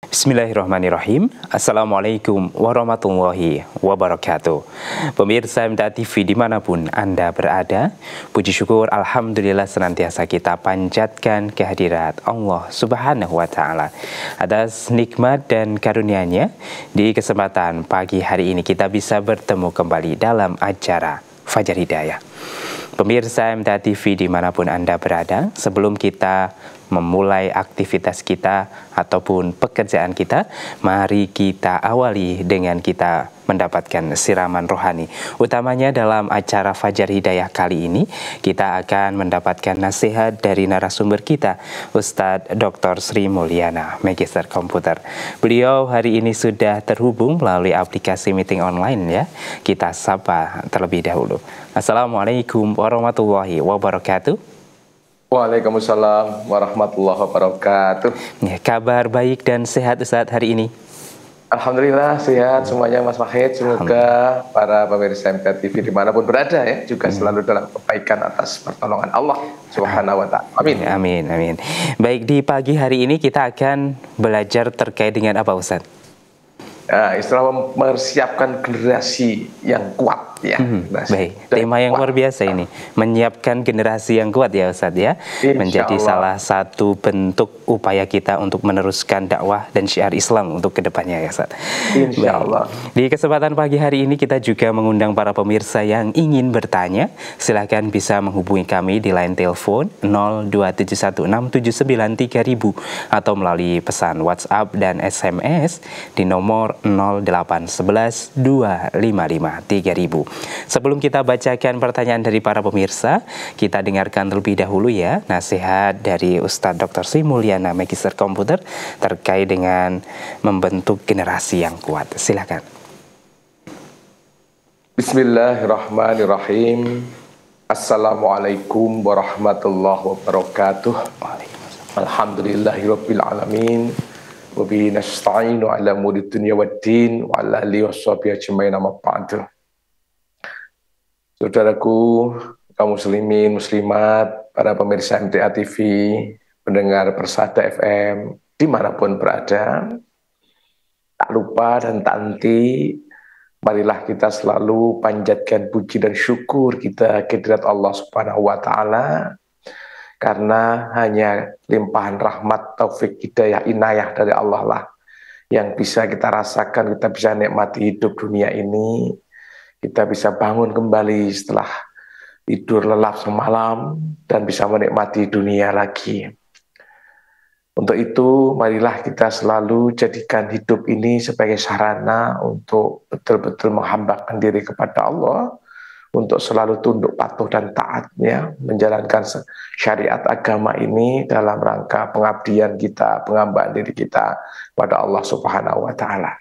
Bismillahirrahmanirrahim. Assalamualaikum warahmatullahi wabarakatuh. Pemirsa MTA TV dimanapun Anda berada, puji syukur Alhamdulillah senantiasa kita panjatkan kehadirat Allah Subhanahu wa Ta'ala atas nikmat dan karunia-Nya. Di kesempatan pagi hari ini kita bisa bertemu kembali dalam acara Fajar Hidayah. Pemirsa MTA TV dimanapun Anda berada, sebelum kita memulai aktivitas kita ataupun pekerjaan kita, mari kita awali dengan kita mendapatkan siraman rohani. Utamanya dalam acara Fajar Hidayah kali ini, kita akan mendapatkan nasihat dari narasumber kita, Ustadz Dr. Sri Mulyana, Magister Komputer. Beliau hari ini sudah terhubung melalui aplikasi meeting online ya. Kita sapa terlebih dahulu. Assalamualaikum warahmatullahi wabarakatuh. Waalaikumsalam warahmatullahi wabarakatuh. Ya, kabar baik dan sehat Ustadz hari ini? Alhamdulillah sehat semuanya Mas Wahid. Semoga para pemirsa MTA TV dimanapun berada ya juga selalu dalam kebaikan atas pertolongan Allah Subhanahu wa Ta'ala. Amin. Amin, amin. Baik, di pagi hari ini kita akan belajar terkait dengan apa Ustadz? Istilah mempersiapkan generasi yang kuat ya. Baik, tema yang luar biasa ini, menyiapkan generasi yang kuat ya Ustadz ya. Menjadi salah satu bentuk upaya kita untuk meneruskan dakwah dan syiar Islam untuk kedepannya ya Ustadz. Insya Allah. Di kesempatan pagi hari ini kita juga mengundang para pemirsa yang ingin bertanya. Silahkan bisa menghubungi kami di line telepon 02716793000 atau melalui pesan WhatsApp dan SMS di nomor 08112553000. Sebelum kita bacakan pertanyaan dari para pemirsa, kita dengarkan terlebih dahulu ya nasihat dari Ustadz Dr. Sri Mulyana, Magister Komputer terkait dengan membentuk generasi yang kuat. Silakan. Bismillahirrahmanirrahim. Assalamualaikum warahmatullahi wabarakatuh. Alhamdulillahirabbil alamin. Wa bihi nasta'inu ala umuri dunya waddin wa ala alihi washabihi ajmain amma ba'du. Saudaraku, kaum muslimin, muslimat, para pemirsa MTA TV, pendengar Persada FM, dimanapun berada, tak lupa dan tak henti, marilah kita selalu panjatkan puji dan syukur kita kehadirat Allah Subhanahu wa Ta'ala, karena hanya limpahan rahmat, taufik, hidayah, inayah dari Allah lah yang bisa kita rasakan, kita bisa nikmati hidup dunia ini, kita bisa bangun kembali setelah tidur lelap semalam dan bisa menikmati dunia lagi. Untuk itu, marilah kita selalu jadikan hidup ini sebagai sarana untuk betul-betul menghambakan diri kepada Allah, untuk selalu tunduk patuh dan taatnya, menjalankan syariat agama ini dalam rangka pengabdian kita, penghambaan diri kita pada Allah Subhanahu wa Ta'ala.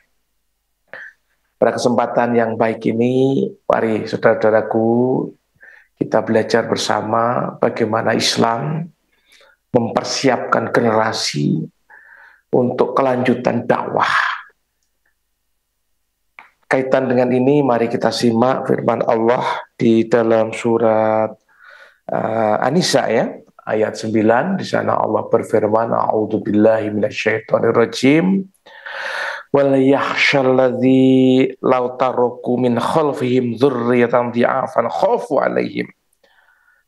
Pada kesempatan yang baik ini, mari saudara-saudaraku, kita belajar bersama bagaimana Islam mempersiapkan generasi untuk kelanjutan dakwah. Kaitan dengan ini, mari kita simak firman Allah di dalam surat An-Nisa ya, ayat 9. Di sana Allah berfirman, A'udzubillahi minasyaitonirrajim. Wal yakhshalladzi law taraku min khalfihim dzurriyyatan dhi'afan khafu 'alaihim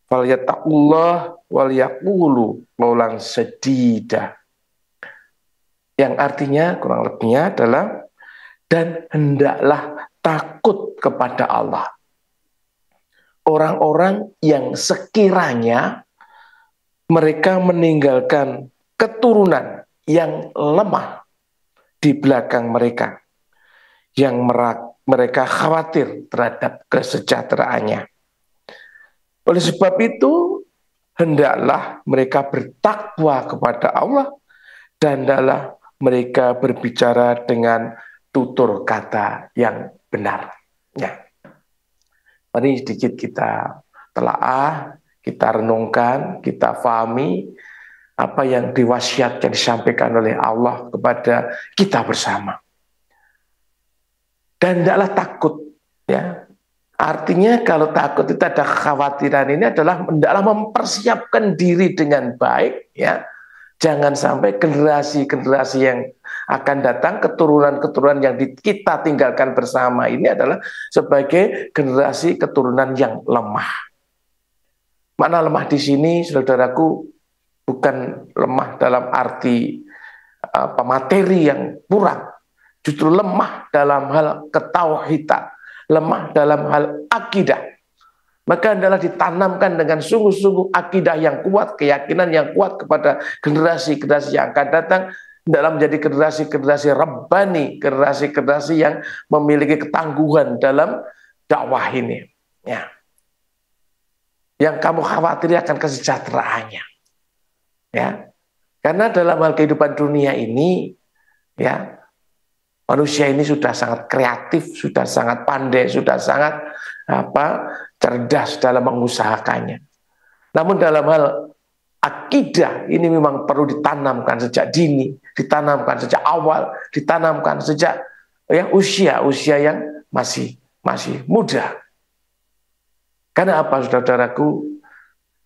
falyattaqullah wal yaqulu qawlan sadida. Yang artinya kurang lebihnya adalah, dan hendaklah takut kepada Allah orang-orang yang sekiranya mereka meninggalkan keturunan yang lemah di belakang mereka, yang mereka khawatir terhadap kesejahteraannya. Oleh sebab itu, hendaklah mereka bertakwa kepada Allah dan hendaklah mereka berbicara dengan tutur kata yang benar. Ya. Mari sedikit kita telaah, kita renungkan, kita fahami apa yang diwasiatkan disampaikan oleh Allah kepada kita bersama. Dan tidaklah takut, ya. Artinya kalau takut itu ada kekhawatiran, ini adalah tidaklah mempersiapkan diri dengan baik, ya. Jangan sampai generasi-generasi yang akan datang, keturunan-keturunan yang kita tinggalkan bersama ini adalah sebagai generasi keturunan yang lemah. Makna lemah di sini, saudaraku, bukan lemah dalam arti materi yang kurang, justru lemah dalam hal ketauhidan, lemah dalam hal akidah. Maka adalah ditanamkan dengan sungguh-sungguh akidah yang kuat, keyakinan yang kuat kepada generasi-generasi yang akan datang, dalam menjadi generasi-generasi rabbani, generasi-generasi yang memiliki ketangguhan dalam dakwah ini. Ya. Yang kamu khawatiri akan kesejahteraannya. Ya. Karena dalam hal kehidupan dunia ini, ya, manusia ini sudah sangat kreatif, sudah sangat pandai, sudah sangat cerdas dalam mengusahakannya. Namun dalam hal akidah ini memang perlu ditanamkan sejak dini, ditanamkan sejak awal, ditanamkan sejak usia yang masih muda. Karena apa, saudara-saudaraku?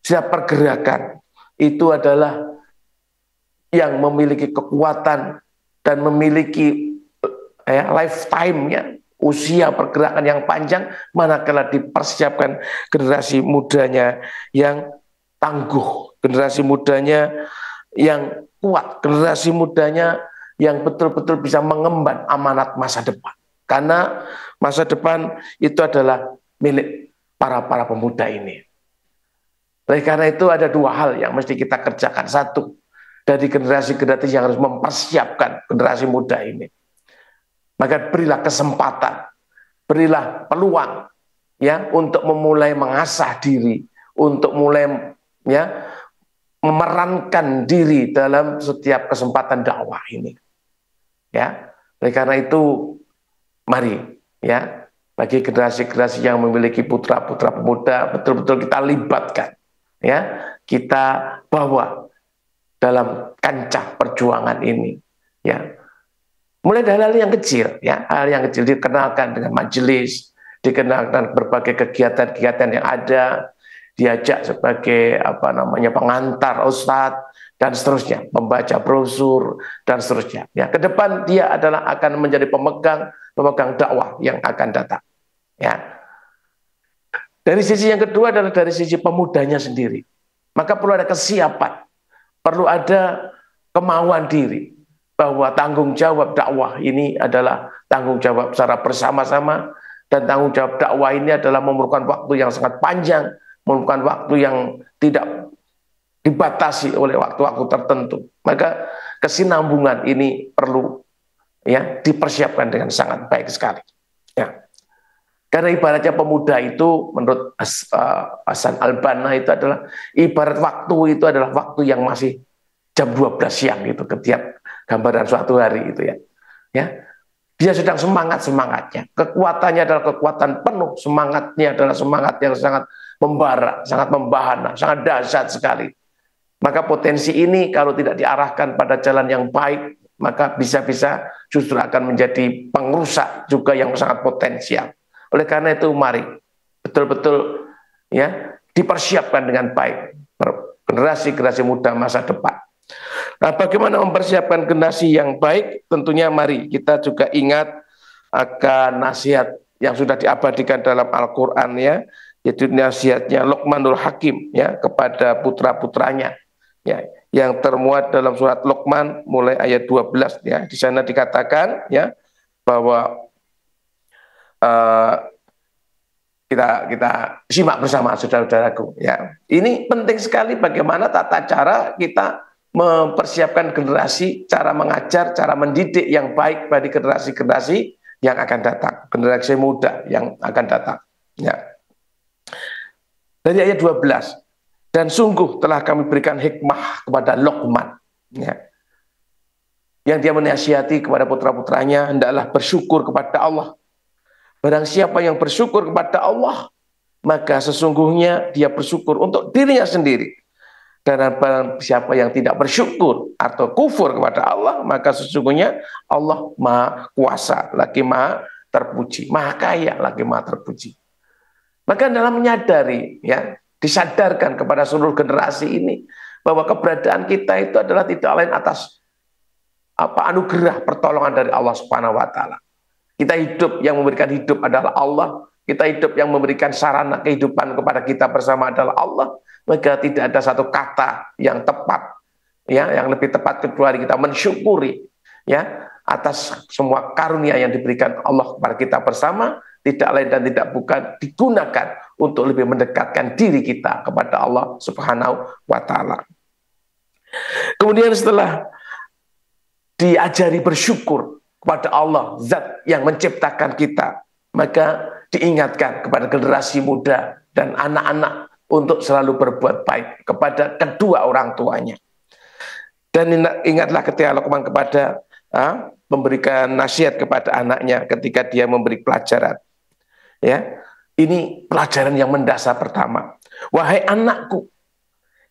Setiap pergerakan itu adalah yang memiliki kekuatan dan memiliki lifetime-nya, usia pergerakan yang panjang, manakala dipersiapkan generasi mudanya yang tangguh, generasi mudanya yang kuat, generasi mudanya yang betul-betul bisa mengemban amanat masa depan. Karena masa depan itu adalah milik para pemuda ini. Oleh karena itu ada dua hal yang mesti kita kerjakan. Satu, dari generasi-generasi yang harus mempersiapkan generasi muda ini. Maka berilah kesempatan, berilah peluang ya untuk memulai mengasah diri, untuk mulai ya memerankan diri dalam setiap kesempatan dakwah ini. Ya. Oleh karena itu mari ya bagi generasi-generasi yang memiliki putra-putra pemuda betul-betul kita libatkan ya, kita bawa dalam kancah perjuangan ini ya. Mulai dari hal yang kecil, ya, hal yang kecil dikenalkan dengan majelis, dikenalkan berbagai kegiatan-kegiatan yang ada, diajak sebagai pengantar ustadz dan seterusnya, membaca brosur dan seterusnya. Ya, ke depan dia adalah akan menjadi pemegang dakwah yang akan datang. Ya. Dari sisi yang kedua adalah dari sisi pemudanya sendiri. Maka perlu ada kesiapan, perlu ada kemauan diri, bahwa tanggung jawab dakwah ini adalah tanggung jawab secara bersama-sama, dan tanggung jawab dakwah ini adalah memerlukan waktu yang sangat panjang, memerlukan waktu yang tidak dibatasi oleh waktu-waktu tertentu. Maka kesinambungan ini perlu ya dipersiapkan dengan sangat baik sekali. Ya. Karena ibaratnya pemuda itu menurut Hasan Al-Banna itu adalah ibarat waktu itu adalah waktu yang masih jam 12 siang gitu, ketiap gambaran suatu hari itu ya. Ya. Dia sedang semangatnya. Kekuatannya adalah kekuatan penuh, semangatnya adalah semangat yang sangat membara, sangat membahana, sangat dahsyat sekali. Maka potensi ini kalau tidak diarahkan pada jalan yang baik, maka bisa-bisa justru akan menjadi pengrusak juga yang sangat potensial. Oleh karena itu mari betul-betul ya dipersiapkan dengan baik generasi-generasi muda masa depan. Nah, bagaimana mempersiapkan generasi yang baik? Tentunya mari kita juga ingat akan nasihat yang sudah diabadikan dalam Al-Qur'an ya, yaitu nasihatnya Luqmanul Hakim ya kepada putra-putranya ya, yang termuat dalam surat Luqman mulai ayat 12 ya. Di sana dikatakan ya bahwa kita simak bersama saudara-saudaraku ya. Ini penting sekali bagaimana tata cara kita mempersiapkan generasi, cara mengajar, cara mendidik yang baik bagi generasi-generasi yang akan datang, generasi muda yang akan datang. Ya. Dari ayat 12, dan sungguh telah kami berikan hikmah kepada Luqman, ya, yang dia menasihati kepada putra-putranya, hendaklah bersyukur kepada Allah. Barang siapa yang bersyukur kepada Allah, maka sesungguhnya dia bersyukur untuk dirinya sendiri. Dan barang siapa yang tidak bersyukur atau kufur kepada Allah, maka sesungguhnya Allah Maha Kuasa, lagi Maha terpuji, Maha Kaya, lagi Maha terpuji. Maka dalam menyadari, ya, disadarkan kepada seluruh generasi ini bahwa keberadaan kita itu adalah tidak lain atas anugerah pertolongan dari Allah Subhanahu wa taala. Kita hidup, yang memberikan hidup adalah Allah. Kita hidup, yang memberikan sarana kehidupan kepada kita bersama adalah Allah. Maka tidak ada satu kata yang tepat, ya, yang lebih tepat kecuali kita mensyukuri, ya, atas semua karunia yang diberikan Allah kepada kita bersama, tidak lain dan tidak bukan digunakan untuk lebih mendekatkan diri kita kepada Allah Subhanahu wa taala. Kemudian setelah diajari bersyukur kepada Allah, zat yang menciptakan kita, maka diingatkan kepada generasi muda dan anak-anak untuk selalu berbuat baik kepada kedua orang tuanya. Dan ingatlah ketika Luqman kepada memberikan nasihat kepada anaknya ketika dia memberi pelajaran. Ya, ini pelajaran yang mendasar pertama. Wahai anakku,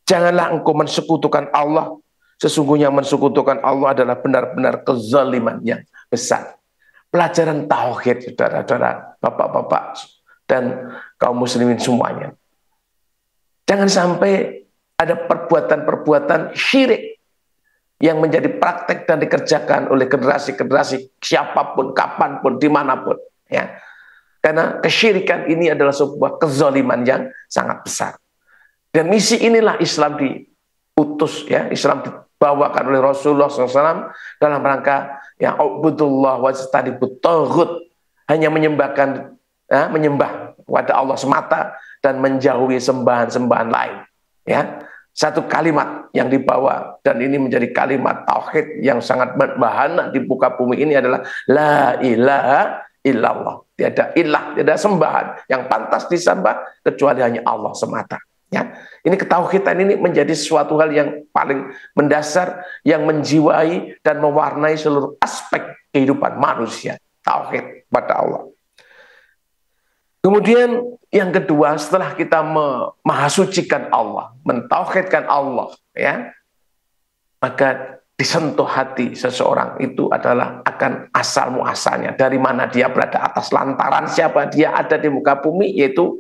janganlah engkau mensekutukan Allah. Sesungguhnya mensekutukan Allah adalah benar-benar kezaliman yang besar. Pelajaran tauhid, saudara-saudara, bapak-bapak, dan kaum muslimin semuanya. Jangan sampai ada perbuatan-perbuatan syirik yang menjadi praktek dan dikerjakan oleh generasi-generasi siapapun, kapanpun, dimanapun. Ya. Karena kesyirikan ini adalah sebuah kezaliman yang sangat besar. Dan misi inilah Islam diutus, ya, Islam dibawakan oleh Rasulullah SAW dalam rangka yang ubudullah wajtanibut taghut, hanya menyembah kepada Allah semata dan menjauhi sembahan-sembahan lain. Ya, satu kalimat yang dibawa, dan ini menjadi kalimat tauhid yang sangat berbahana di muka bumi ini adalah la ilaha illallah. Tiada ilah, tiada sembahan yang pantas disembah kecuali hanya Allah semata. Ya, ini ketauhidan ini menjadi suatu hal yang paling mendasar, yang menjiwai dan mewarnai seluruh aspek kehidupan manusia. Tauhid pada Allah. Kemudian yang kedua, setelah kita memahasucikan Allah, mentauhidkan Allah, ya, maka disentuh hati seseorang itu adalah akan asal muasalnya, dari mana dia berada, atas lantaran siapa dia ada di muka bumi, yaitu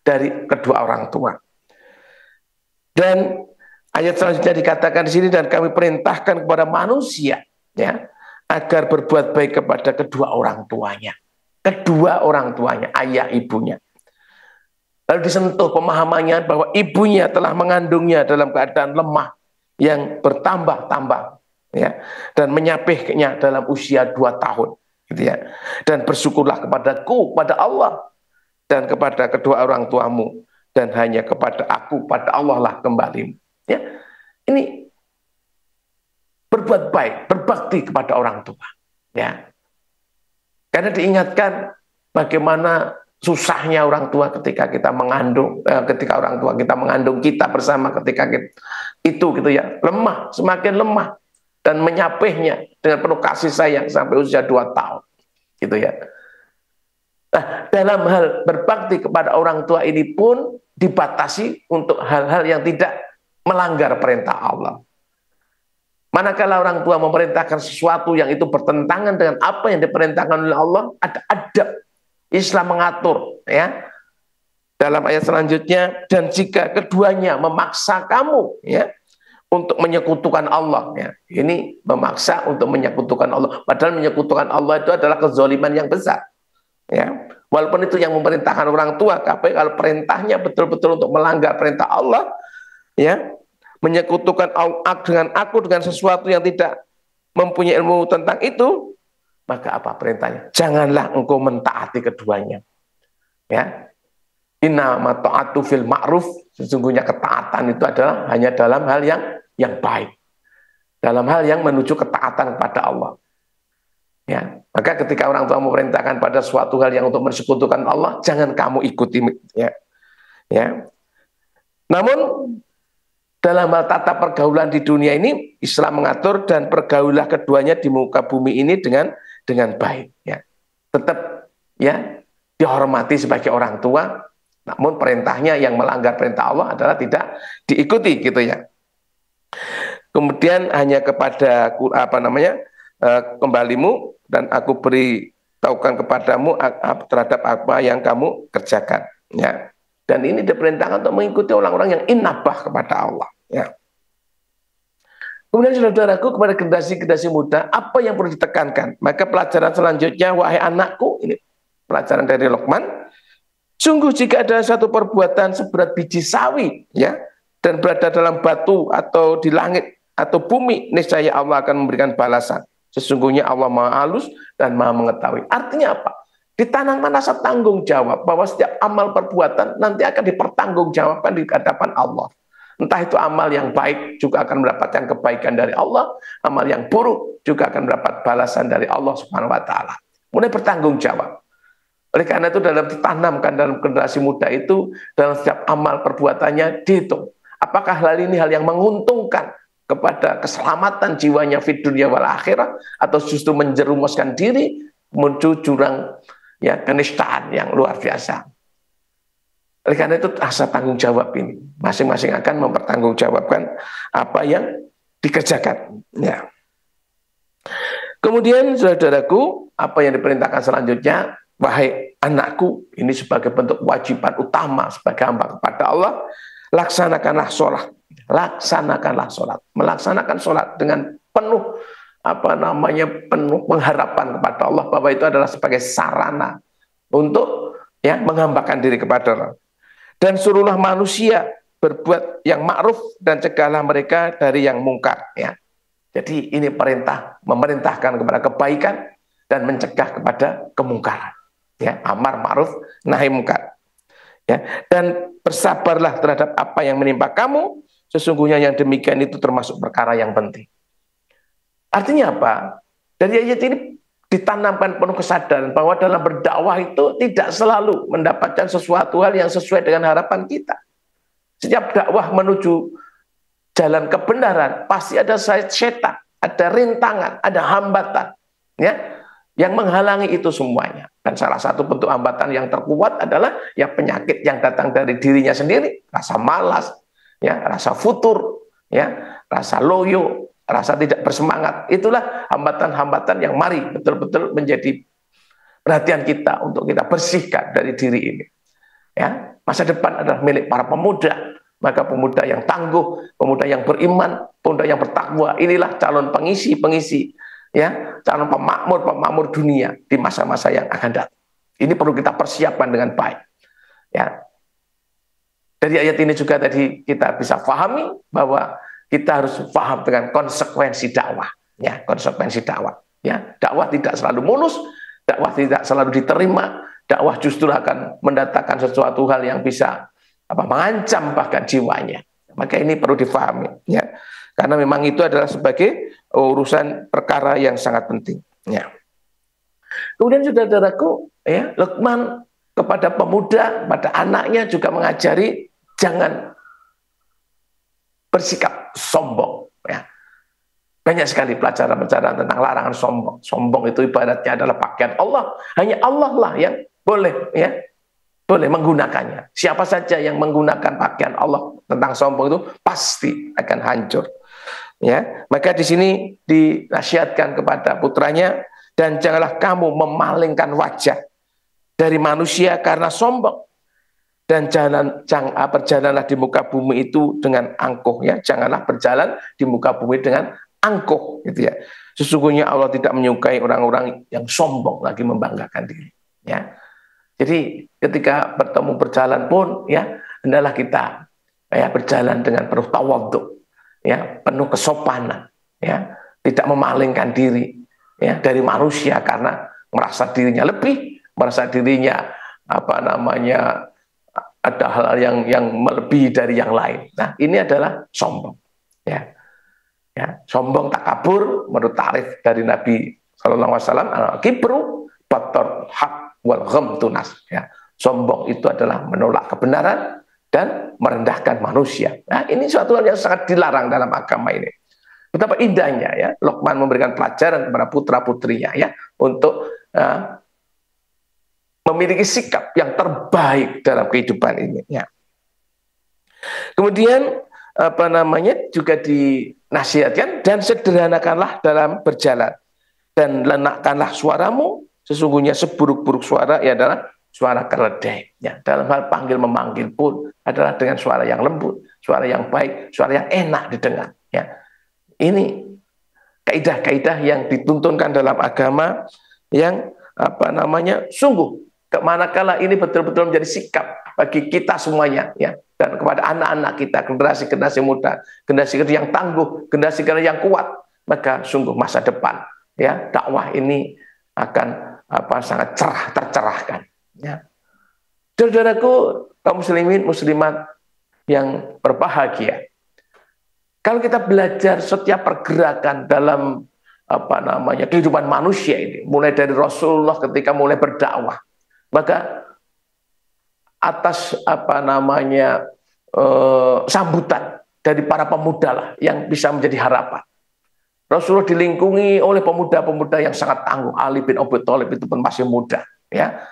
dari kedua orang tua. Dan ayat selanjutnya dikatakan di sini, dan kami perintahkan kepada manusia, ya, agar berbuat baik kepada kedua orang tuanya. Kedua orang tuanya, ayah ibunya. Lalu disentuh pemahamannya bahwa ibunya telah mengandungnya dalam keadaan lemah yang bertambah-tambah, ya, dan menyapihnya dalam usia 2 tahun, gitu ya. Dan bersyukurlah kepadaku, pada Allah, dan kepada kedua orang tuamu, dan hanya kepada aku, pada Allah lah kembali. Ya, ini berbuat baik, berbakti kepada orang tua, ya. Karena diingatkan bagaimana susahnya orang tua ketika kita mengandung, ketika orang tua kita mengandung kita bersama, ketika kita, itu gitu ya, lemah, semakin lemah, dan menyapihnya dengan penuh kasih sayang sampai usia 2 tahun, gitu ya. Nah, dalam hal berbakti kepada orang tua ini pun dibatasi untuk hal-hal yang tidak melanggar perintah Allah. Manakala orang tua memerintahkan sesuatu yang itu bertentangan dengan apa yang diperintahkan oleh Allah, ada adab. Islam mengatur, ya. Dalam ayat selanjutnya, dan jika keduanya memaksa kamu, ya, untuk menyekutukan Allah, ya. Ini memaksa untuk menyekutukan Allah. Padahal menyekutukan Allah itu adalah kezaliman yang besar. Ya. Walaupun itu yang memerintahkan orang tua, tapi kalau perintahnya betul-betul untuk melanggar perintah Allah, ya, menyekutukan dengan aku dengan sesuatu yang tidak mempunyai ilmu tentang itu, maka apa perintahnya? Janganlah engkau mentaati keduanya. Ya, inna ma ta'atu fil ma'ruf, sesungguhnya ketaatan itu adalah hanya dalam hal yang baik, dalam hal yang menuju ketaatan kepada Allah. Ya, maka ketika orang tua memerintahkan pada suatu hal yang untuk mensekutukan Allah, jangan kamu ikuti. Ya, ya. Namun dalam hal tata pergaulan di dunia ini, Islam mengatur dan pergaulah keduanya di muka bumi ini dengan baik. Ya. Tetap, ya, dihormati sebagai orang tua, namun perintahnya yang melanggar perintah Allah adalah tidak diikuti, gitu ya. Kemudian hanya kepada kembalimu, dan aku beritahukan kepadamu terhadap apa yang kamu kerjakan. Ya. Dan ini diperintahkan untuk mengikuti orang-orang yang inabah kepada Allah. Ya. Kemudian saudaraku, kepada generasi-generasi muda, apa yang perlu ditekankan? Maka pelajaran selanjutnya, wahai anakku, ini pelajaran dari Luqman, sungguh jika ada satu perbuatan seberat biji sawi, ya, dan berada dalam batu atau di langit atau bumi, niscaya Allah akan memberikan balasan. Sesungguhnya Allah Maha Halus dan Maha Mengetahui. Artinya apa? Ditanamkan rasa tanggung jawab bahwa setiap amal perbuatan nanti akan dipertanggungjawabkan di hadapan Allah. Entah itu amal yang baik juga akan mendapatkan kebaikan dari Allah, amal yang buruk juga akan mendapat balasan dari Allah Subhanahu wa taala. Mulai bertanggung jawab. Oleh karena itu dalam ditanamkan dalam generasi muda itu, dalam setiap amal perbuatannya dihitung. Apakah hal ini hal yang menguntungkan kepada keselamatan jiwanya fid dunya wal akhirah, atau justru menjerumuskan diri menuju jurang ya kenistaan yang luar biasa. Oleh karena itu rasa tanggung jawab ini masing-masing akan mempertanggungjawabkan apa yang dikerjakan. Ya. Kemudian saudaraku, apa yang diperintahkan selanjutnya, wahai anakku, ini sebagai bentuk kewajiban utama sebagai hamba kepada Allah, laksanakanlah sholat, melaksanakan sholat dengan penuh penuh pengharapan kepada Allah bahwa itu adalah sebagai sarana untuk ya menghambakan diri kepada Allah. Dan suruhlah manusia berbuat yang ma'ruf dan cegahlah mereka dari yang mungkar. Ya. Jadi ini perintah, memerintahkan kepada kebaikan dan mencegah kepada kemungkaran. Ya, amar ma'ruf nahi mungkar. Ya. Dan bersabarlah terhadap apa yang menimpa kamu. Sesungguhnya yang demikian itu termasuk perkara yang penting. Artinya apa? Dari ayat ini ditanamkan penuh kesadaran bahwa dalam berdakwah itu tidak selalu mendapatkan sesuatu hal yang sesuai dengan harapan kita. Setiap dakwah menuju jalan kebenaran pasti ada setan, ada rintangan, ada hambatan, ya, yang menghalangi itu semuanya. Dan salah satu bentuk hambatan yang terkuat adalah ya penyakit yang datang dari dirinya sendiri, rasa malas, ya, rasa futur, ya, rasa loyo, rasa tidak bersemangat. Itulah hambatan-hambatan yang mari betul-betul menjadi perhatian kita untuk kita bersihkan dari diri ini. Ya, masa depan adalah milik para pemuda. Maka pemuda yang tangguh, pemuda yang beriman, pemuda yang bertakwa, inilah calon pengisi-pengisi, ya, calon pemakmur dunia di masa-masa yang akan datang. Ini perlu kita persiapkan dengan baik. Ya. Dari ayat ini juga tadi kita bisa pahami bahwa kita harus paham dengan konsekuensi dakwah, ya, konsekuensi dakwah, ya. Dakwah tidak selalu mulus, dakwah tidak selalu diterima, dakwah justru akan mendatangkan sesuatu hal yang bisa mengancam bahkan jiwanya. Maka ini perlu difahami, ya. Karena memang itu adalah sebagai urusan perkara yang sangat penting, ya. Kemudian saudaraku, ya, Luqman kepada pemuda, pada anaknya juga mengajari jangan bersikap sombong, ya. Banyak sekali pelajaran-pelajaran tentang larangan sombong. Sombong itu ibaratnya adalah pakaian Allah. Hanya Allah lah yang boleh, ya, boleh menggunakannya. Siapa saja yang menggunakan pakaian Allah tentang sombong itu pasti akan hancur. Ya, maka di sini dinasihatkan kepada putranya, dan janganlah kamu memalingkan wajah dari manusia karena sombong. Dan berjalanlah di muka bumi itu dengan angkuh, ya. Janganlah berjalan di muka bumi dengan angkuh, gitu ya. Sesungguhnya Allah tidak menyukai orang-orang yang sombong lagi membanggakan diri, ya. Jadi ketika berjalan pun, ya, hendaklah kita, ya, berjalan dengan penuh tawadhu, ya, penuh kesopanan, ya, tidak memalingkan diri, ya, dari manusia karena merasa dirinya lebih, merasa dirinya ada hal yang melebihi dari yang lain. Nah, ini adalah sombong. Ya. Ya, sombong takabur menurut tarif dari Nabi SAW, kibru bator hak wal ghamtunas. Ya. Sombong itu adalah menolak kebenaran dan merendahkan manusia. Nah, ini suatu hal yang sangat dilarang dalam agama ini. Betapa indahnya, ya, Luqman memberikan pelajaran kepada putra-putrinya, ya, untuk memiliki sikap yang terbaik dalam kehidupan ini, ya. Kemudian juga dinasihatkan, dan sederhanakanlah dalam berjalan dan lenakkanlah suaramu, sesungguhnya seburuk-buruk suara adalah suara keledai, ya. Dalam hal panggil memanggil pun adalah dengan suara yang lembut, suara yang baik, suara yang enak didengar, ya. Ini kaidah-kaidah yang dituntunkan dalam agama yang sungguh manakala ini betul-betul menjadi sikap bagi kita semuanya, ya, dan kepada anak-anak kita, generasi-generasi muda, generasi yang tangguh, generasi yang kuat, maka sungguh masa depan, ya, dakwah ini akan sangat tercerahkan, ya. Saudaraku, kaum muslimin muslimat yang berbahagia, kalau kita belajar setiap pergerakan dalam kehidupan manusia ini, mulai dari Rasulullah ketika mulai berdakwah, maka atas sambutan dari para pemuda lah yang bisa menjadi harapan. Rasulullah dilingkungi oleh pemuda-pemuda yang sangat tangguh. Ali bin Abi Thalib itu pun masih muda, ya.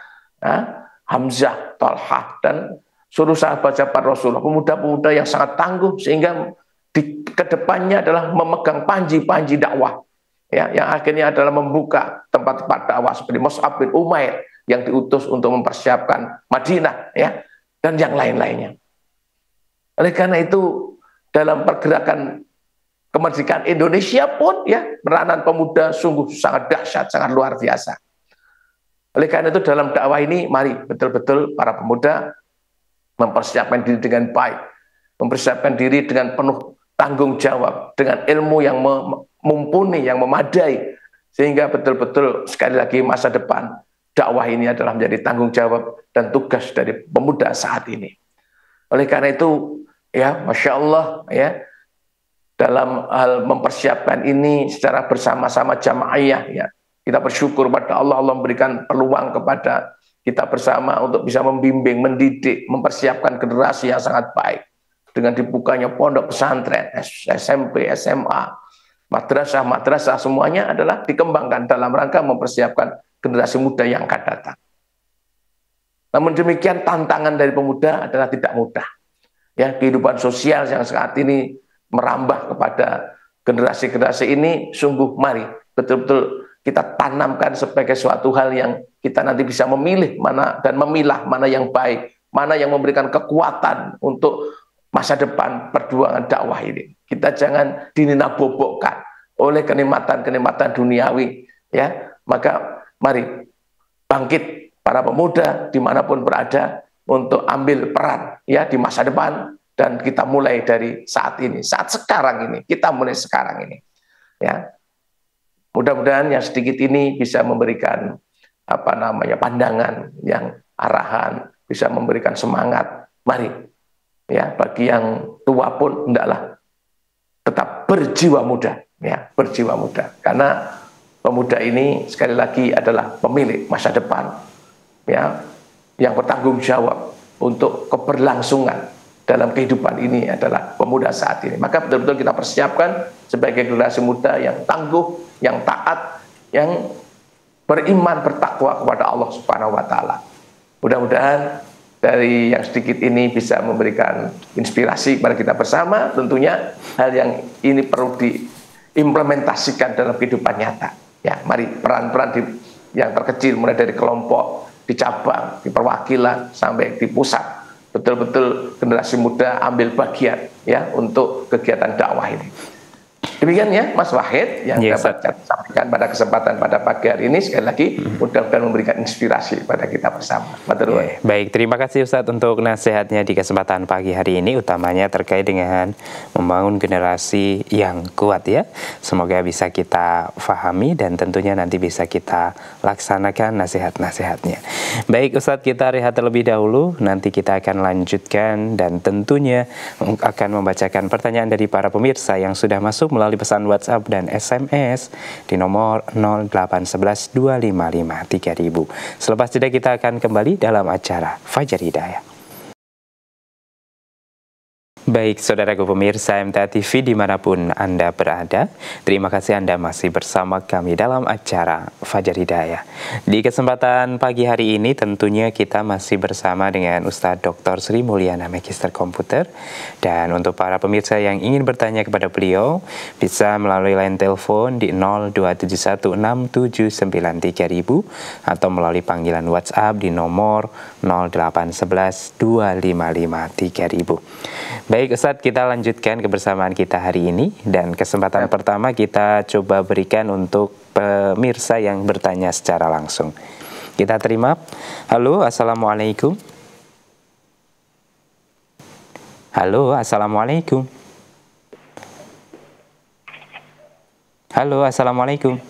Hamzah, Talhah, dan seluruh sahabat-sahabat Rasulullah, pemuda-pemuda yang sangat tangguh sehingga di kedepannya adalah memegang panji-panji dakwah, ya, yang akhirnya adalah membuka tempat-tempat dakwah seperti Mus'ab bin Umair yang diutus untuk mempersiapkan Madinah, ya, dan yang lain-lainnya. Oleh karena itu, dalam pergerakan kemerdekaan Indonesia pun, ya, peranan pemuda sungguh sangat dahsyat, sangat luar biasa. Oleh karena itu, dalam dakwah ini, mari betul-betul para pemuda mempersiapkan diri dengan baik, mempersiapkan diri dengan penuh tanggung jawab, dengan ilmu yang mumpuni, yang memadai, sehingga betul-betul sekali lagi masa depan dakwah ini adalah menjadi tanggung jawab dan tugas dari pemuda saat ini. Oleh karena itu, ya, Masya Allah, ya, dalam hal mempersiapkan ini secara bersama-sama jamaiyah, ya, kita bersyukur pada Allah, Allah memberikan peluang kepada kita bersama untuk bisa membimbing, mendidik, mempersiapkan generasi yang sangat baik dengan dibukanya pondok pesantren, SMP, SMA, madrasah, semuanya adalah dikembangkan dalam rangka mempersiapkan generasi muda yang akan datang. Namun demikian, tantangan dari pemuda adalah tidak mudah, ya. Kehidupan sosial yang saat ini merambah kepada generasi-generasi ini, sungguh mari betul-betul kita tanamkan sebagai suatu hal yang kita nanti bisa memilih mana dan memilah mana yang baik, mana yang memberikan kekuatan untuk masa depan perjuangan dakwah ini. Kita jangan dinabobokkan oleh kenikmatan-kenikmatan duniawi, ya. Maka mari bangkit para pemuda dimanapun berada untuk ambil peran, ya, di masa depan, dan kita mulai dari saat ini, saat sekarang ini, kita mulai sekarang ini, ya. Mudah-mudahan yang sedikit ini bisa memberikan pandangan, yang arahan, bisa memberikan semangat. Mari, ya, bagi yang tua pun hendaklah tetap berjiwa muda, ya, berjiwa muda, karena pemuda ini sekali lagi adalah pemilik masa depan, ya, yang bertanggung jawab untuk keberlangsungan dalam kehidupan ini adalah pemuda saat ini. Maka betul-betul kita persiapkan sebagai generasi muda yang tangguh, yang taat, yang beriman, bertakwa kepada Allah Subhanahu wa Ta'ala. Mudah-mudahan dari yang sedikit ini bisa memberikan inspirasi kepada kita bersama. Tentunya hal yang ini perlu diimplementasikan dalam kehidupan nyata, ya. Mari peran-peran yang terkecil, mulai dari kelompok, di cabang, di perwakilan, sampai di pusat, betul-betul generasi muda ambil bagian, ya, untuk kegiatan dakwah ini. Demikian, ya, Mas Wahid yang dapat saya sampaikan pada kesempatan pada pagi hari ini. Sekali lagi mudah-mudahan memberikan inspirasi pada kita bersama. Baik, terima kasih Ustadz untuk nasihatnya di kesempatan pagi hari ini, utamanya terkait dengan membangun generasi yang kuat, ya. Semoga bisa kita fahami dan tentunya nanti bisa kita laksanakan nasihat-nasihatnya. Baik Ustadz, kita rehat terlebih dahulu, nanti kita akan lanjutkan dan tentunya akan membacakan pertanyaan dari para pemirsa yang sudah masuk melalui pesan WhatsApp dan SMS di nomor 0811 255 3000. Selepas jeda kita akan kembali dalam acara Fajar Hidayah. Baik, saudaraku pemirsa MTA TV dimanapun Anda berada, terima kasih Anda masih bersama kami dalam acara Fajar Hidayah. Di kesempatan pagi hari ini tentunya kita masih bersama dengan Ustadz Dr. Sri Mulyana, Magister Komputer. Dan untuk para pemirsa yang ingin bertanya kepada beliau, bisa melalui line telepon di 02716793000 atau melalui panggilan WhatsApp di nomor 0811 255 3000. Baik Ustadz, kita lanjutkan kebersamaan kita hari ini. Dan kesempatan pertama kita coba berikan untuk pemirsa yang bertanya secara langsung. Kita terima. Halo, Assalamualaikum. Halo, Assalamualaikum. Halo, Assalamualaikum.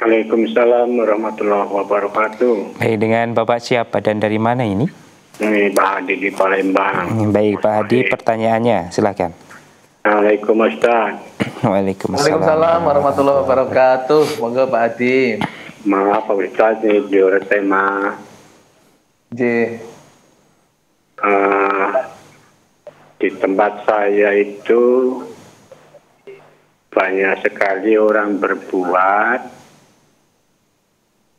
Waalaikumsalam warahmatullahi wabarakatuh. Baik, dengan Bapak siapa dan dari mana ini? Ini Pak Hadi di Palembang. Baik, Pak Hadi, pertanyaannya silakan. Assalamualaikum Ustaz. Waalaikumsalam warahmatullahi wabarakatuh. Monggo Pak Hadi. Maaf Pak Ustaz, ini juara tema. Di tempat saya itu banyak sekali orang berbuat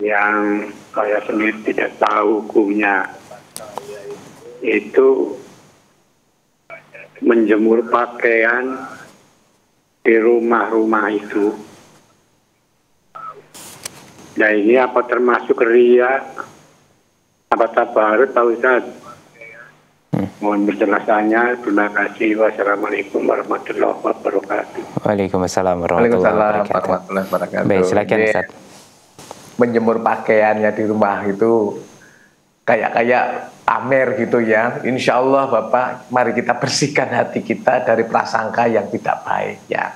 yang saya sendiri tidak tahu hukumnya. Itu menjemur pakaian di rumah-rumah itu. Nah ini apa termasuk riya? Apa tabarut Pak Ustaz? Mohon penjelasannya. Terima kasih. Wassalamualaikum warahmatullahi wabarakatuh. Waalaikumsalam warahmatullahi wabarakatuh. Baik, silakan Ustaz. Menjemur pakaiannya di rumah itu kayak pamer gitu ya. Insya Allah Bapak, mari kita bersihkan hati kita dari prasangka yang tidak baik ya.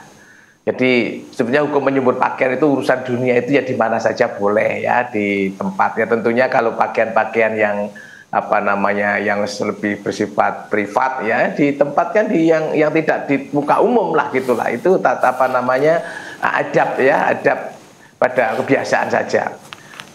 Jadi sebenarnya hukum menjemur pakaian itu urusan dunia itu ya di mana saja boleh ya, di tempat ya. Tentunya kalau pakaian-pakaian yang yang lebih bersifat privat ya, ditempatkan di yang tidak di muka umum lah gitulah. Itu adab ya, adab pada kebiasaan saja.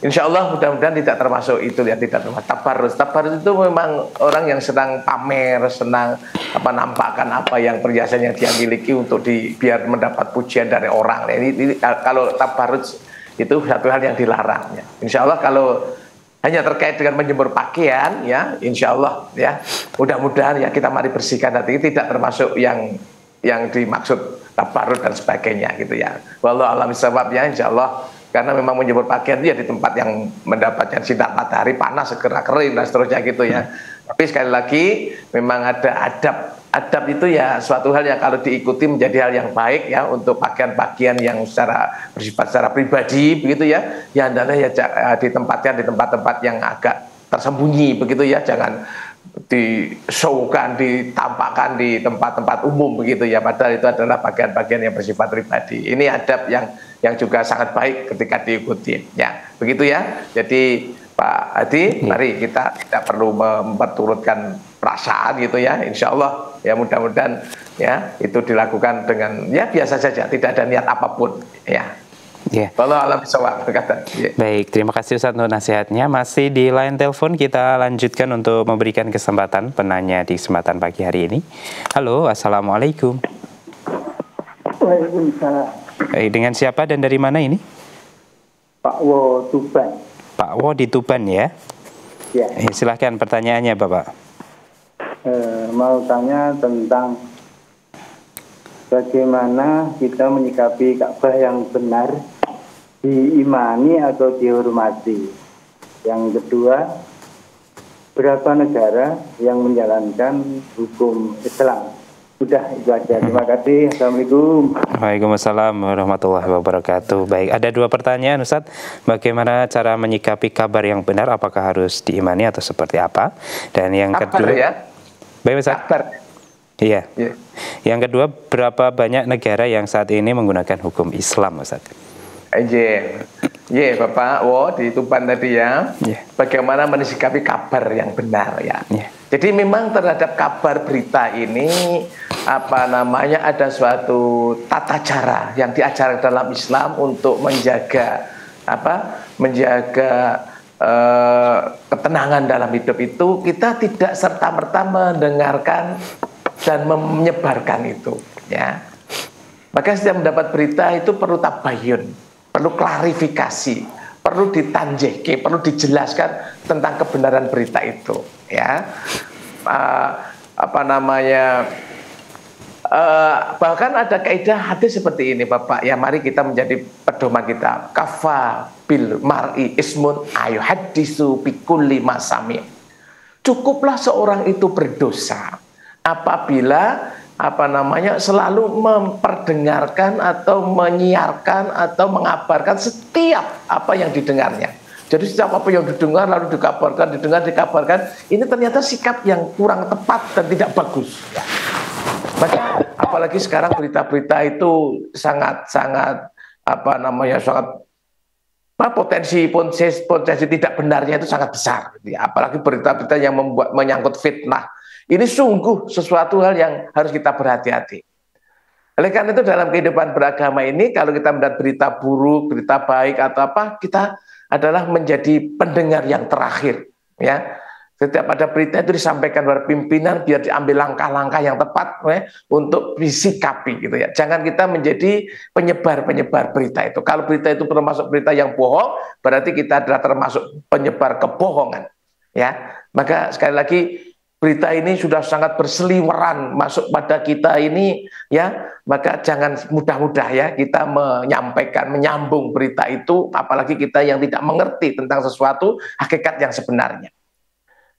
Insya Allah mudah-mudahan tidak termasuk itu ya, tidak termasuk tabarruz. Tabarruz itu memang orang yang senang pamer, senang nampakkan apa yang perhiasan yang dia miliki untuk biar mendapat pujian dari orang. Ini kalau tabarruz itu satu hal yang dilarang ya. Insya Allah kalau hanya terkait dengan menjemur pakaian ya, insya Allah ya, mudah-mudahan ya kita mari bersihkan hati, tidak termasuk yang dimaksud tabarruz dan sebagainya gitu ya. Wallahu a'lam bishawab ya, insya Allah. Karena memang menjemur pakaian itu ya di tempat yang mendapatkan sinar matahari panas, segera kering dan seterusnya gitu ya. Tapi sekali lagi memang ada adab itu ya suatu hal yang kalau diikuti menjadi hal yang baik ya, untuk pakaian-pakaian yang bersifat secara pribadi begitu ya. Ya hendaknya ya ditempatkan di tempat-tempat yang agak tersembunyi begitu ya, jangan disowkan, ditampakkan di tempat-tempat umum begitu ya, padahal itu adalah bagian-bagian yang bersifat pribadi. Ini adab yang juga sangat baik ketika diikuti ya, begitu ya. Jadi Pak Hadi, mari kita tidak perlu memperturutkan perasaan gitu ya, insya Allah ya, mudah-mudahan ya itu dilakukan dengan ya biasa saja, tidak ada niat apapun ya. Kalau alam sawab berkata. Baik, terima kasih Ustaz untuk nasihatnya. Masih di line telepon, kita lanjutkan untuk memberikan kesempatan penanya di kesempatan pagi hari ini. Halo, Assalamualaikum. Waalaikumsalam. Baik, dengan siapa dan dari mana ini? Pak Wo, Tuban. Pak Wo di Tuban ya? Ya. Silahkan pertanyaannya Bapak. Mau tanya tentang bagaimana kita menyikapi Ka'bah yang benar, diimani atau dihormati. Yang kedua, berapa negara yang menjalankan hukum Islam? Udah, itu aja. Terima kasih. Assalamualaikum. Waalaikumsalam warahmatullahi wabarakatuh. Baik, ada dua pertanyaan Ustadz. Bagaimana cara menyikapi kabar yang benar? Apakah harus diimani atau seperti apa? Dan yang kedua, ya? Baik Ustadz. Kabar. Iya. Yang kedua, berapa banyak negara yang saat ini menggunakan hukum Islam Ustadz? Bapak Wo di Tuban tadi ya. Bagaimana menyikapi kabar yang benar ya. Jadi memang terhadap kabar berita ini ada suatu tata cara yang diajarkan dalam Islam untuk menjaga ketenangan dalam hidup itu. Kita tidak serta-merta mendengarkan dan menyebarkan itu ya. Maka setiap mendapat berita itu perlu tabayun, perlu klarifikasi, perlu ditanjehke, perlu dijelaskan tentang kebenaran berita itu ya. Bahkan ada kaidah hadis seperti ini Bapak ya, mari kita menjadi pedoman kita. Kafa bil mar'i ismun ayuhaddisu bi kulli ma sami'. Cukuplah seorang itu berdosa apabila selalu memperdengarkan atau menyiarkan atau mengabarkan setiap apa yang didengarnya. Jadi setiap apa yang didengar lalu dikabarkan, dikabarkan, ini ternyata sikap yang kurang tepat dan tidak bagus. Ya. Maka apalagi sekarang berita-berita itu sangat potensi tidak benarnya itu sangat besar. Ya. Apalagi berita-berita yang menyangkut fitnah. Ini sungguh sesuatu hal yang harus kita berhati-hati. Oleh karena itu dalam kehidupan beragama ini, kalau kita mendapat berita buruk, berita baik atau apa, kita adalah menjadi pendengar yang terakhir. Ya, setiap ada berita itu disampaikan kepada pimpinan biar diambil langkah-langkah yang tepat untuk disikapi gitu ya. Jangan kita menjadi penyebar berita itu. Kalau berita itu termasuk berita yang bohong, berarti kita adalah termasuk penyebar kebohongan. Ya, maka sekali lagi berita ini sudah sangat berseliweran masuk pada kita ini ya, maka jangan mudah-mudah ya kita menyampaikan, menyambung berita itu, apalagi kita yang tidak mengerti tentang sesuatu hakikat yang sebenarnya.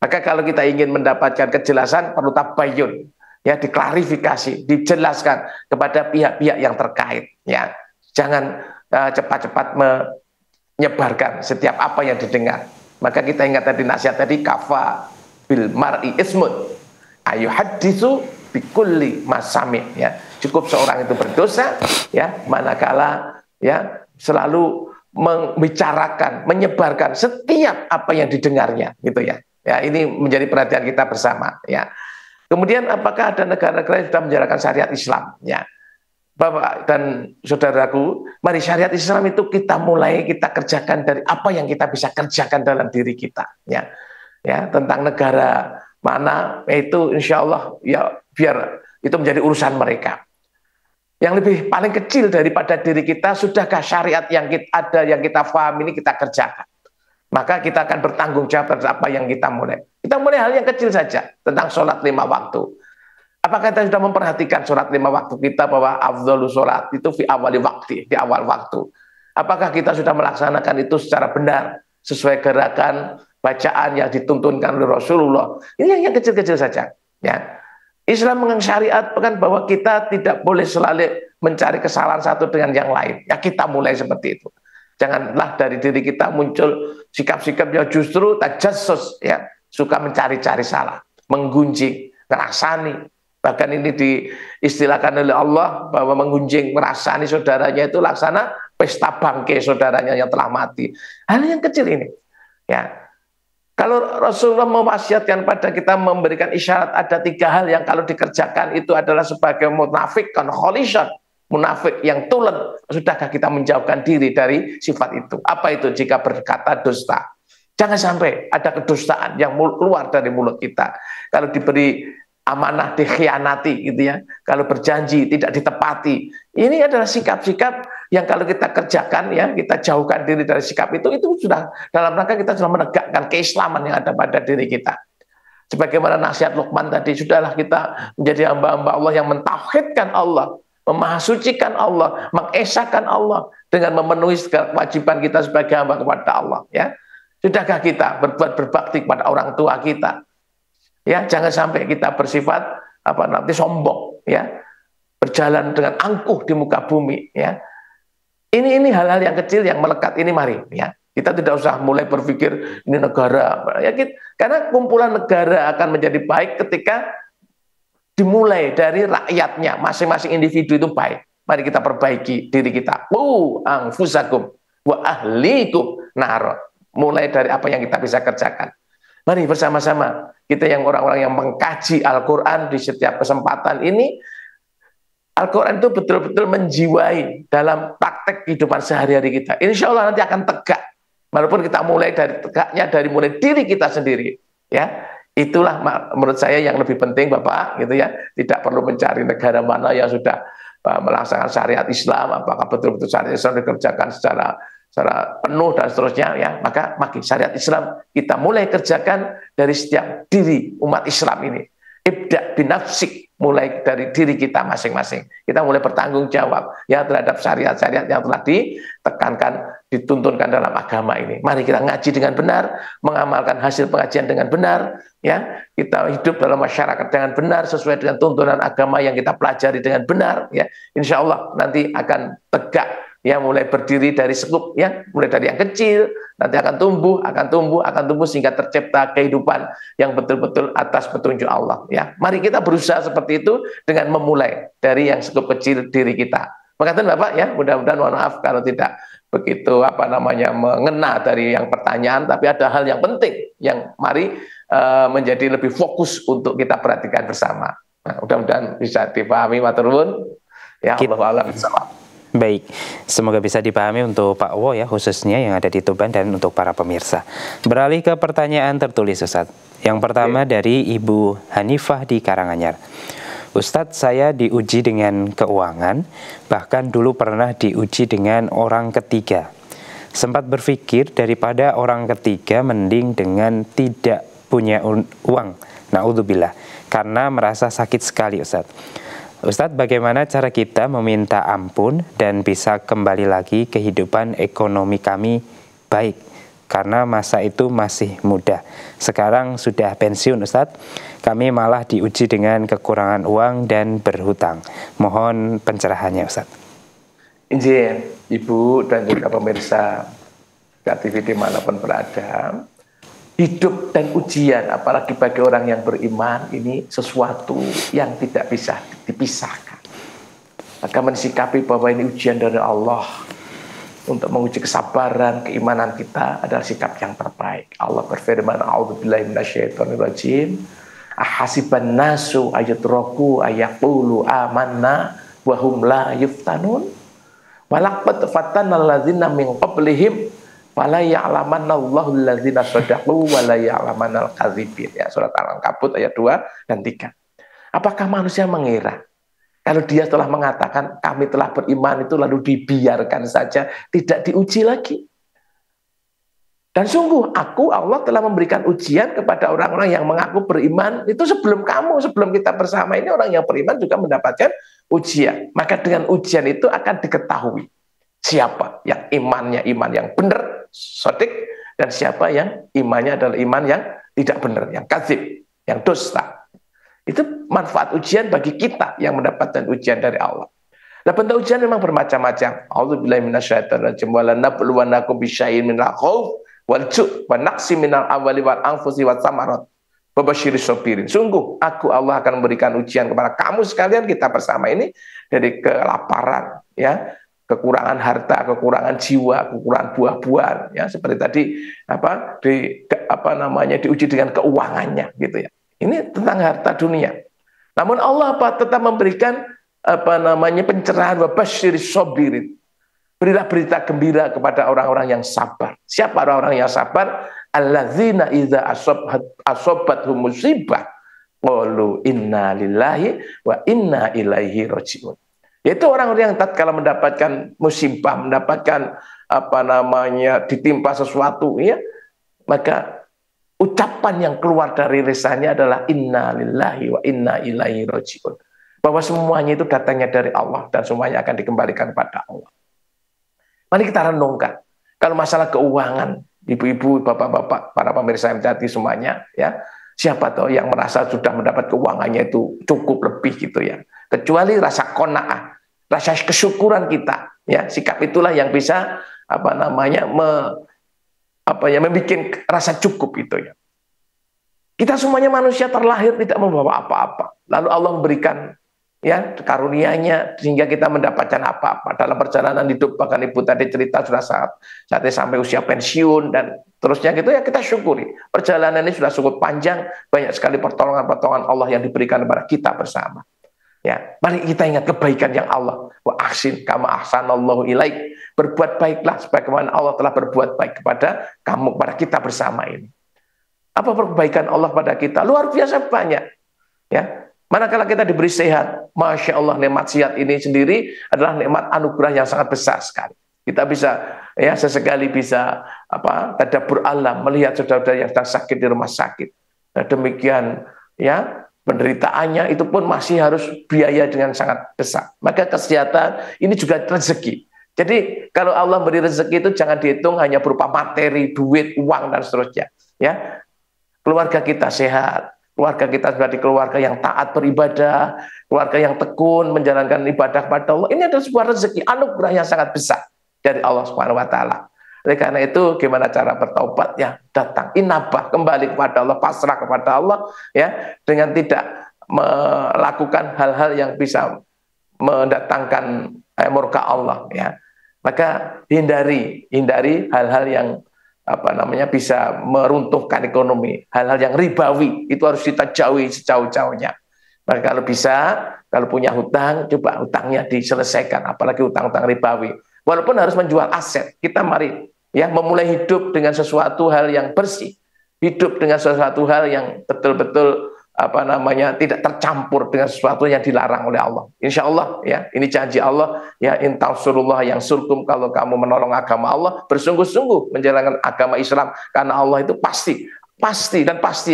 Maka kalau kita ingin mendapatkan kejelasan perlu tabayun, ya, diklarifikasi, dijelaskan kepada pihak-pihak yang terkait ya. Jangan cepat-cepat menyebarkan setiap apa yang didengar. Maka kita ingat tadi nasihat tadi, kafa bil mar'i ismun ayu hadisu bikulli masami, ya. Cukup seorang itu berdosa ya manakala ya selalu membicarakan, menyebarkan setiap apa yang didengarnya gitu ya. Ya, ini menjadi perhatian kita bersama ya. Kemudian apakah ada negara-negara yang sudah menjalankan syariat Islam ya? Bapak dan saudaraku, mari syariat Islam itu kita kerjakan dari apa yang kita bisa kerjakan dalam diri kita ya. Ya, tentang negara mana itu insya Allah ya biar itu menjadi urusan mereka. Yang lebih paling kecil daripada diri kita, sudahkah syariat yang kita paham ini kita kerjakan? Maka kita akan bertanggung jawab terhadap apa yang kita mulai. Kita mulai hal yang kecil saja tentang sholat 5 waktu. Apakah kita sudah memperhatikan sholat 5 waktu kita bahwa afdhalus sholat itu di awal waktu? Apakah kita sudah melaksanakan itu secara benar sesuai gerakan bacaan yang dituntunkan oleh Rasulullah? Ini yang kecil-kecil saja. Ya, Islam mensyariatkan bahwa kita tidak boleh selalu mencari kesalahan satu dengan yang lain. Ya, kita mulai seperti itu. Janganlah dari diri kita muncul sikap-sikap yang justru tajassus, ya, suka mencari-cari salah, menggunjing, ngerasani. Bahkan ini diistilahkan oleh Allah bahwa menggunjing, merasani saudaranya itu laksana pesta bangkai saudaranya yang telah mati. Hal yang kecil ini. Ya. Kalau Rasulullah mewasiatkan pada kita memberikan isyarat ada 3 hal yang kalau dikerjakan itu adalah sebagai munafik, kholishan, munafik yang tulen, sudahkah kita menjauhkan diri dari sifat itu? Apa itu? Jika berkata dusta, jangan sampai ada kedustaan yang keluar dari mulut kita. Kalau diberi amanah dikhianati gitu ya, kalau berjanji tidak ditepati. Ini adalah sikap-sikap yang kalau kita kerjakan ya, kita jauhkan diri dari sikap itu sudah dalam rangka kita sudah menegakkan keislaman yang ada pada diri kita. Sebagaimana nasihat Luqman tadi, sudahlah kita menjadi hamba-hamba Allah yang mentauhidkan Allah, memahasucikan Allah, mengesahkan Allah dengan memenuhi segala kewajiban kita sebagai hamba kepada Allah ya. Sudahkah kita berbuat berbakti kepada orang tua kita? Ya, jangan sampai kita bersifat sombong ya, berjalan dengan angkuh di muka bumi ya. Ini hal-hal yang kecil yang melekat ini, mari ya. Kita tidak usah mulai berpikir ini negara ya, karena kumpulan negara akan menjadi baik ketika dimulai dari rakyatnya, masing-masing individu itu baik. Mari kita perbaiki diri kita. Anfusakum wa ahlikum nar. Mulai dari apa yang kita bisa kerjakan. Mari bersama-sama kita yang orang-orang yang mengkaji Al-Quran di setiap kesempatan ini, Al-Quran itu betul-betul menjiwai dalam praktek kehidupan sehari-hari kita. Insya Allah nanti akan tegak, walaupun kita mulai dari tegaknya dari mulai diri kita sendiri. Ya, itulah menurut saya yang lebih penting, Bapak, gitu ya. Tidak perlu mencari negara mana yang sudah melaksanakan syariat Islam, apakah betul-betul syariat Islam dikerjakan secara penuh dan seterusnya ya. Maka syariat Islam kita mulai kerjakan dari setiap diri umat Islam ini. Ibda binafsik, mulai dari diri kita masing-masing. Kita mulai bertanggung jawab ya terhadap syariat-syariat yang telah ditekankan dituntunkan dalam agama ini. Mari kita ngaji dengan benar, mengamalkan hasil pengajian dengan benar, ya. Kita hidup dalam masyarakat dengan benar sesuai dengan tuntunan agama yang kita pelajari dengan benar, ya. Insya Allah nanti akan tegak, ya, mulai berdiri dari sekup, ya, mulai dari yang kecil, nanti akan tumbuh sehingga tercipta kehidupan yang betul-betul atas petunjuk Allah, ya. Mari kita berusaha seperti itu dengan memulai dari yang sekup kecil diri kita. Makasih Bapak, ya, mudah-mudahan mohon maaf kalau tidak begitu mengena dari yang pertanyaan, tapi ada hal yang penting yang mari menjadi lebih fokus untuk kita perhatikan bersama. Nah, mudah-mudahan bisa dipahami, matur nuwun. Ya, Allahu a'lam bishawab. Baik, semoga bisa dipahami untuk Pak Wo, ya, khususnya yang ada di Tuban, dan untuk para pemirsa. Beralih ke pertanyaan tertulis, Ustaz. Yang pertama dari Ibu Hanifah di Karanganyar. Ustadz, saya diuji dengan keuangan, bahkan dulu pernah diuji dengan orang ketiga. Sempat berpikir daripada orang ketiga mending dengan tidak punya uang. Na'udzubillah, karena merasa sakit sekali, Ustadz. Ustadz, bagaimana cara kita meminta ampun dan bisa kembali lagi kehidupan ekonomi kami baik? Karena masa itu masih muda. Sekarang sudah pensiun, Ustadz. Kami malah diuji dengan kekurangan uang dan berhutang. Mohon pencerahannya, Ustadz. Izin, Ibu dan juga pemirsa TV dimanapun berada, hidup dan ujian, apalagi bagi orang yang beriman, ini sesuatu yang tidak bisa dipisahkan. Maka mensikapi bahwa ini ujian dari Allah untuk menguji kesabaran, keimanan kita adalah sikap yang terbaik. Allah berfirman, a'udzubillahi minasyaitonirrajim, ahasiban nasu ayatraku ayaqulu amanna wa hum la yuftanun walaqad fatanna alladzina min qablihim fala ya'lamanna Allahu alladzina shadaqu wa la ya'lamanal kadzibin. Ya, surat Al-Ankabut ayat 2 dan 3. Apakah manusia mengira kalau dia telah mengatakan kami telah beriman itu lalu dibiarkan saja, tidak diuji lagi? Dan sungguh aku, Allah telah memberikan ujian kepada orang-orang yang mengaku beriman. Itu sebelum kamu, sebelum kita bersama ini, orang yang beriman juga mendapatkan ujian. Maka dengan ujian itu akan diketahui siapa yang imannya iman yang benar, sodik, dan siapa yang imannya adalah iman yang tidak benar, yang kadzib, yang dusta. Itu manfaat ujian bagi kita yang mendapatkan ujian dari Allah. Nah, bentuk ujian memang bermacam-macam. A'udzubillahi minasyaitonirrajim wa lanabluwannakum bisyai'in minal khauf wal ju' wa naqsi minal amwali wal anfusi wat tsamarat babasyiris sabirin. Sungguh aku Allah akan memberikan ujian kepada kamu sekalian, kita bersama ini, dari kelaparan, ya, kekurangan harta, kekurangan jiwa, kekurangan buah-buahan, ya, seperti tadi diuji dengan keuangannya, gitu ya. Ini tentang harta dunia. Namun Allah tetap memberikan pencerahan, babasyiris sabirin. Berilah berita gembira kepada orang-orang yang sabar. Siapa orang-orang yang sabar? Alladzina idza asobathum musibah qalu inna lillahi wa inna ilaihi rajiun. Yaitu orang-orang yang tatkala mendapatkan musibah, mendapatkan ditimpa sesuatu, ya, maka ucapan yang keluar dari lisannya adalah inna lillahi wa inna ilaihi rajiun. Bahwa semuanya itu datangnya dari Allah dan semuanya akan dikembalikan pada Allah. Mari kita renungkan, kalau masalah keuangan, ibu-ibu, bapak-bapak, para pemirsa MTAT semuanya, ya, siapa tahu yang merasa sudah mendapat keuangannya itu cukup lebih, gitu ya. Kecuali rasa qanaah, rasa kesyukuran kita, ya, sikap itulah yang bisa membuat rasa cukup itu, ya. Kita semuanya manusia terlahir tidak membawa apa-apa, lalu Allah memberikan, ya, karunia-Nya sehingga kita mendapatkan apa-apa dalam perjalanan hidup. Bahkan Ibu tadi cerita sudah saatnya sampai usia pensiun dan terusnya, gitu ya, kita syukuri. Perjalanan ini sudah cukup panjang, banyak sekali pertolongan-pertolongan Allah yang diberikan kepada kita bersama. Ya, mari kita ingat kebaikan yang Allah. Wa ahsin kama ahsanallahu ilaik. Berbuat baiklah sebagaimana Allah telah berbuat baik kepada kamu, kepada kita bersama ini. Apa perbaikan Allah pada kita? Luar biasa banyak, ya. Manakala kita diberi sehat, Masya Allah, nikmat sehat ini sendiri adalah nikmat anugerah yang sangat besar sekali. Kita bisa, ya, sesekali bisa tadabbur alam, melihat saudara-saudara yang sedang sakit di rumah sakit. Nah, demikian, ya, penderitaannya itu pun masih harus biaya dengan sangat besar. Maka kesehatan ini juga rezeki. Jadi kalau Allah beri rezeki itu jangan dihitung hanya berupa materi, duit, uang, dan seterusnya. Ya, keluarga kita sehat, keluarga kita menjadi keluarga yang taat beribadah, keluarga yang tekun menjalankan ibadah kepada Allah. Ini adalah sebuah rezeki, anugerah yang sangat besar dari Allah Subhanahu Wa Taala. Oleh karena itu, gimana cara bertaubat? Ya, datang, inabah, kembali kepada Allah, pasrah kepada Allah, ya, dengan tidak melakukan hal-hal yang bisa mendatangkan murka Allah, ya. Maka hindari hal-hal yang bisa meruntuhkan ekonomi, hal-hal yang ribawi itu harus kita jauhi sejauh-jauhnya. Maka kalau bisa, kalau punya hutang, coba hutangnya diselesaikan, apalagi hutang-hutang ribawi. Walaupun harus menjual aset, kita mari ya memulai hidup dengan sesuatu hal yang bersih, hidup dengan sesuatu hal yang betul-betul tidak tercampur dengan sesuatu yang dilarang oleh Allah. Insya Allah, ya, ini janji Allah, ya, in tansurullah yang surkum, kalau kamu menolong agama Allah, bersungguh-sungguh menjalankan agama Islam, karena Allah itu pasti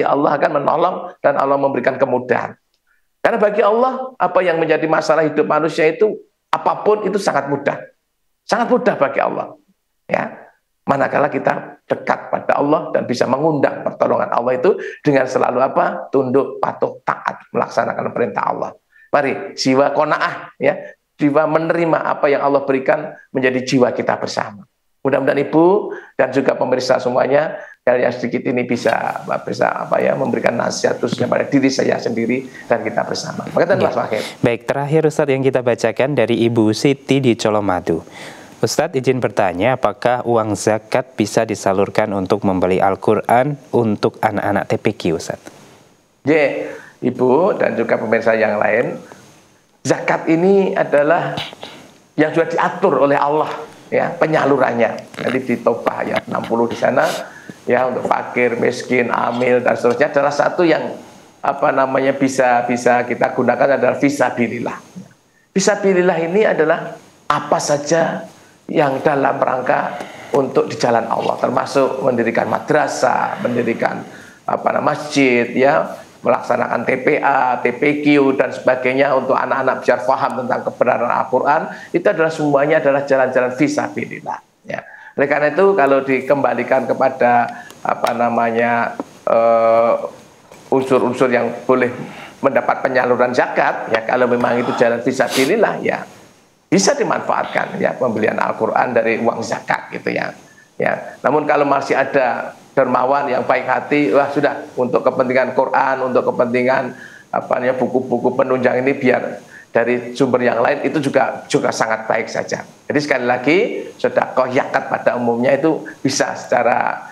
Allah akan menolong dan Allah memberikan kemudahan. Karena bagi Allah, apa yang menjadi masalah hidup manusia itu, apapun itu sangat mudah bagi Allah, ya. Manakala kita dekat pada Allah dan bisa mengundang pertolongan Allah itu dengan selalu tunduk, patuh, taat, melaksanakan perintah Allah. Mari jiwa qanaah, ya, jiwa menerima apa yang Allah berikan menjadi jiwa kita bersama. Mudah-mudahan Ibu dan juga pemirsa semuanya, yang sedikit ini bisa memberikan nasihat khususnya pada diri saya sendiri dan kita bersama. Baik, terakhir Ustadz yang kita bacakan dari Ibu Siti di Colomadu. Ustadz izin bertanya, apakah uang zakat bisa disalurkan untuk membeli Al-Quran untuk anak-anak TPQ, Ustadz? Ya, Ibu dan juga pemirsa yang lain, zakat ini adalah yang sudah diatur oleh Allah, ya, penyalurannya. Jadi di Tobah ayat 60 di sana, ya, untuk fakir, miskin, amil dan seterusnya adalah satu yang bisa kita gunakan adalah fisabilillah. Fisabilillah ini adalah apa saja yang dalam rangka untuk di jalan Allah, termasuk mendirikan madrasah, mendirikan masjid, ya, melaksanakan TPA, TPQ dan sebagainya untuk anak-anak biar paham tentang kebenaran Al-Quran. Itu adalah semuanya adalah jalan-jalan fisabilillah, ya. Oleh karena itu kalau dikembalikan kepada unsur-unsur yang boleh mendapat penyaluran zakat, ya, kalau memang itu jalan fisabilillah, ya, bisa dimanfaatkan, ya, pembelian Al-Quran dari uang zakat gitu, ya. Ya. Namun kalau masih ada dermawan yang baik hati, wah sudah, untuk kepentingan Quran, untuk kepentingan buku-buku penunjang ini biar dari sumber yang lain, itu juga sangat baik saja. Jadi sekali lagi, sedekah zakat pada umumnya itu bisa secara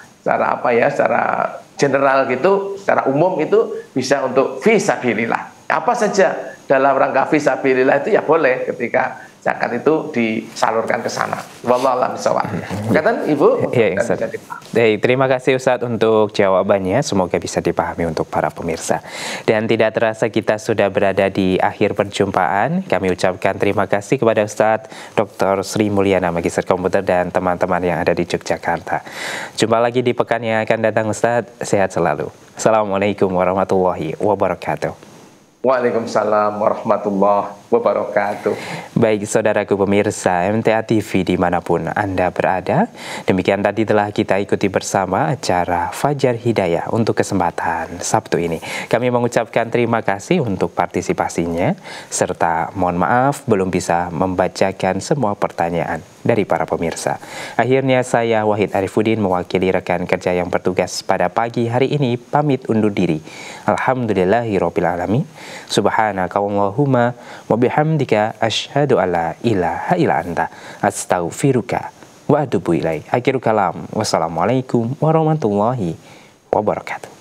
general gitu, secara umum itu bisa untuk fisabilillah. Apa saja dalam rangka fisabilillah itu ya boleh ketika zakat itu disalurkan ke sana. Wallahu a'lam bishawab. Katakan Ibu. Ya, terima kasih Ustadz untuk jawabannya. Semoga bisa dipahami untuk para pemirsa. Dan tidak terasa kita sudah berada di akhir perjumpaan. Kami ucapkan terima kasih kepada Ustadz Dr. Sri Mulyana, Magister Komputer, dan teman-teman yang ada di Yogyakarta. Jumpa lagi di pekan yang akan datang Ustadz. Sehat selalu. Assalamualaikum warahmatullahi wabarakatuh. Waalaikumsalam warahmatullahi wabarakatuh. Baik saudaraku pemirsa MTA TV dimanapun Anda berada, demikian tadi telah kita ikuti bersama acara Fajar Hidayah untuk kesempatan Sabtu ini. Kami mengucapkan terima kasih untuk partisipasinya, serta mohon maaf belum bisa membacakan semua pertanyaan dari para pemirsa. Akhirnya saya Wahid Arifuddin mewakili rekan kerja yang bertugas pada pagi hari ini pamit undur diri. Alhamdulillahirabbil alamin. Subhanakallahumma wa bihamdika asyhadu alla ilaha illa anta astaghfiruka wa atubu ilaik. Akhirul kalam. Wassalamualaikum warahmatullahi wabarakatuh.